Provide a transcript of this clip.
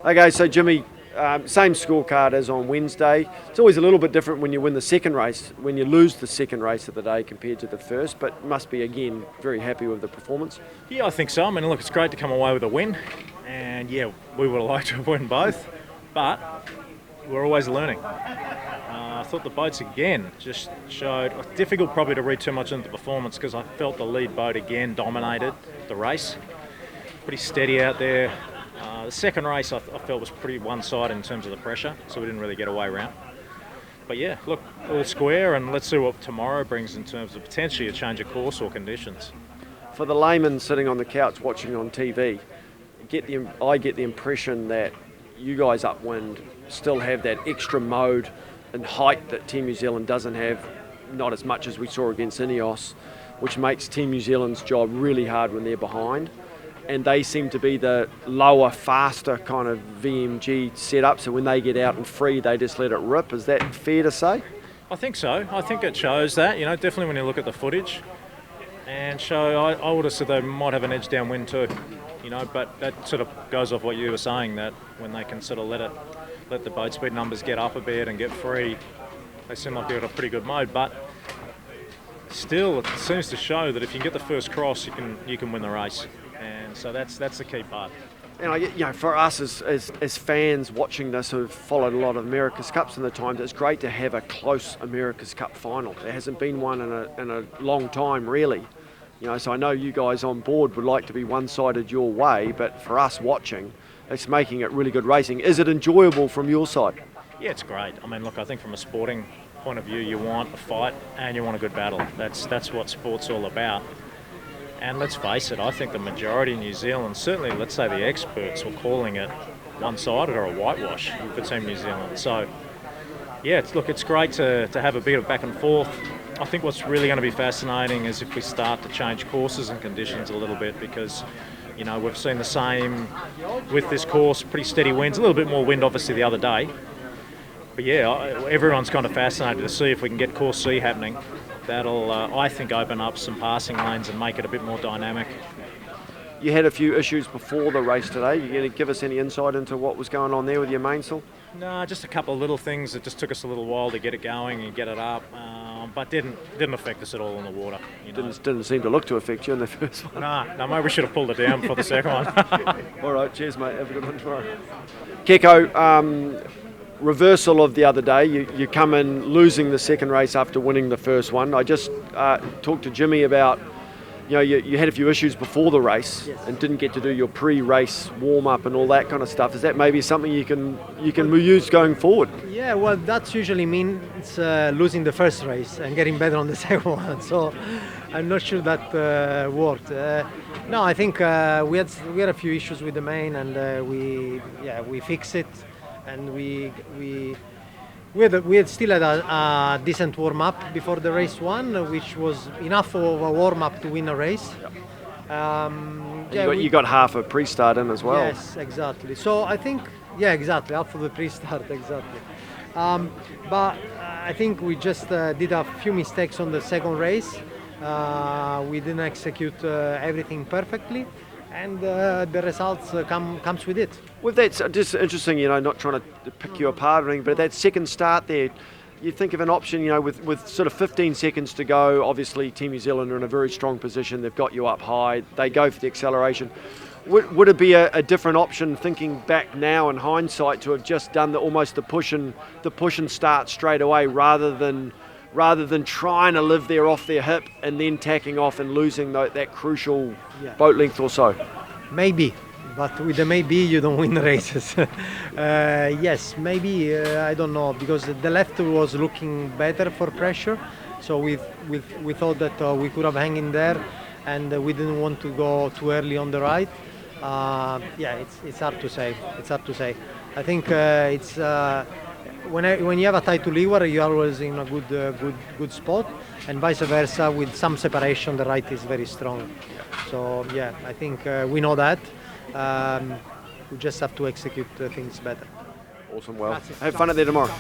Okay, so Jimmy, same scorecard as on Wednesday. It's always a little bit different when you win the second race, when you lose the second race of the day compared to the first, but must be, again, very happy with the performance. Yeah, I think so. I mean, look, it's great to come away with a win, and yeah, we would have liked to have won both, but we're always learning. I thought the boats again just showed, difficult probably to read too much into the performance because I felt the lead boat again dominated the race. Pretty steady out there. The second race I felt was pretty one-sided in terms of the pressure, so we didn't really get away around. But yeah, look, all square, and let's see what tomorrow brings in terms of potentially a change of course or conditions. For the layman sitting on the couch watching on TV, I get the impression that you guys upwind still have that extra mode and height that Team New Zealand doesn't have, not as much as we saw against Ineos, which makes Team New Zealand's job really hard when they're behind. And they seem to be the lower, faster kind of VMG setup, so when they get out and free, they just let it rip. Is that fair to say? I think so. I think it shows that, definitely when you look at the footage. And I would have said they might have an edge downwind too, but that sort of goes off what you were saying, that when they can sort of let the boat speed numbers get up a bit and get free, they seem like they've got a pretty good mode. But still, it seems to show that if you can get the first cross, you can win the race. And so that's the key part. And for us as fans watching this who've followed a lot of America's Cups in the times, it's great to have a close America's Cup final. There hasn't been one in a long time, really. So I know you guys on board would like to be one-sided your way, but for us watching, it's making it really good racing. Is it enjoyable from your side? Yeah, it's great. I mean, look, I think from a sporting point of view, you want a fight and you want a good battle. That's what sport's all about. And let's face it, I think the majority in New Zealand, certainly let's say the experts, were calling it one-sided or a whitewash for Team New Zealand. So, yeah, it's great to have a bit of back and forth. I think what's really going to be fascinating is if we start to change courses and conditions a little bit, because, we've seen the same with this course, pretty steady winds, a little bit more wind obviously the other day. But yeah, everyone's kind of fascinated to see if we can get course C happening. That'll, I think, open up some passing lanes and make it a bit more dynamic. You had a few issues before the race today. You going to give us any insight into what was going on there with your mainsail? No, just a couple of little things that just took us a little while to get it going and get it up, but didn't affect us at all in the water. Didn't seem to look to affect you in the first one. No, maybe we should have pulled it down for the second one. All right, cheers, mate. Have a good one tomorrow. Keko, reversal of the other day. You come in losing the second race after winning the first one. I just talked to Jimmy about, you had a few issues before the race. Yes. And didn't get to do your pre-race warm-up and all that kind of stuff. Is that maybe something you can use going forward? Yeah, well, that's usually means losing the first race and getting better on the second one. So I'm not sure that worked. No, I think we had a few issues with the main, and we fixed it, and we had still had a decent warm up before the race one, which was enough of a warm up to win a race. You got half a pre-start in as well. Yes, exactly. So I think, exactly, half of the pre-start, exactly. But I think we just did a few mistakes on the second race. We didn't execute everything perfectly, and the results comes with it. Well, that's just interesting, not trying to pick you apart or anything, but that second start there, you think of an option, with sort of 15 seconds to go. Obviously, Team New Zealand are in a very strong position. They've got you up high. They go for the acceleration. Would it be a different option, thinking back now in hindsight, to have just done almost the push and start straight away, rather than trying to live there off their hip and then tacking off and losing that crucial boat length or so? Maybe. But with the maybe, you don't win races. Yes, maybe, I don't know, because the left was looking better for pressure, so we thought that we could have hung in there, and we didn't want to go too early on the right. It's hard to say. I think it's when you have a tight to leeward, you're always in a good spot, and vice versa. With some separation, the right is very strong. So I think we know that. We just have to execute things better. Awesome. Well, have fun at there tomorrow.